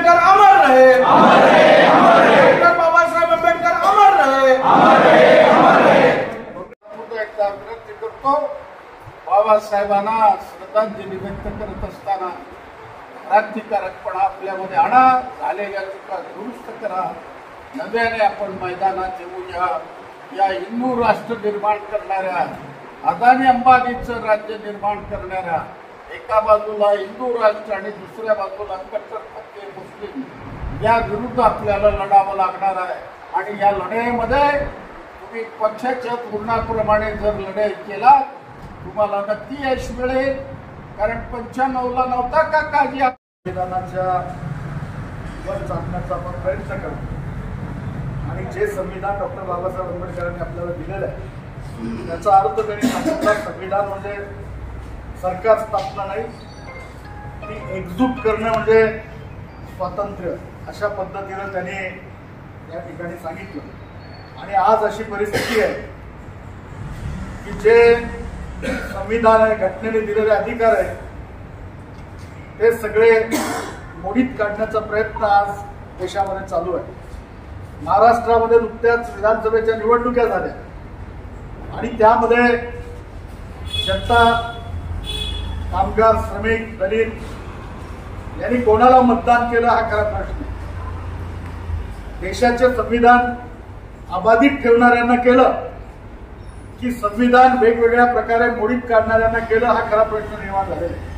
आंबेडकर अमर रहे, अमर रहे, अमर रहे। डॉक्टर बाबासाहेब आंबेडकर अमर रहे, अमर रहे, अमर रहे। एकदा विनंती करतो, बाबासाहेबांना श्रद्धांजली व्यक्त करत असताना क्रांतिकारकपणा आपल्यामध्ये आणा, झालेल्या चुका दुरुस्त करा, नव्याने आपण मैदानात येऊया। या हिंदू राष्ट्र निर्माण करणाऱ्या, अदानी अंबानीचं राज्य निर्माण करणाऱ्या, एका बाजूला हिंदू राष्ट्र आणि दुसऱ्या बाजूला कट्टरपंथी मुस्लिम या विरुद्ध आपल्याला लढावं लागणार आहे। आणि या लढाईमध्ये तुम्ही पक्षाच्या धोरणाप्रमाणे जर लढाई केला तुम्हाला नक्की यश मिळेल। कारण 95ला नव्हता का काजी संविधानाच्या वर चालण्याचा आपण प्रयत्न करतो आणि जे संविधान डॉक्टर बाबासाहेब आंबेडकरांनी आपल्याला दिलेलं आहे त्याचा अर्थ त्यांनी सांगितला, संविधान म्हणजे सरकार स्थापना नाही, ती एकजूट करणं म्हणजे स्वातंत्र्य, अशा पद्धतीने त्यांनी या ठिकाणी सांगितलं। आणि आज अशी परिस्थिती आहे की जे संविधान आहे, घटनेने दिलेले अधिकार आहे, ते सगळे मोडीत काढण्याचा प्रयत्न आज देशामध्ये चालू आहे। महाराष्ट्रामध्ये नुकत्याच विधानसभेच्या निवडणुका झाल्या आणि त्यामध्ये जनता, कामगार, श्रमिक, दलित यांनी कोणाला मतदान केलं हा खरा प्रश्न। देशाचे संविधान अबाधित ठेवणाऱ्यांना केलं की संविधान वेगवेगळ्या प्रकारे मोडीत काढणाऱ्यांना केलं हा खरा प्रश्न निर्माण झालेला आहे।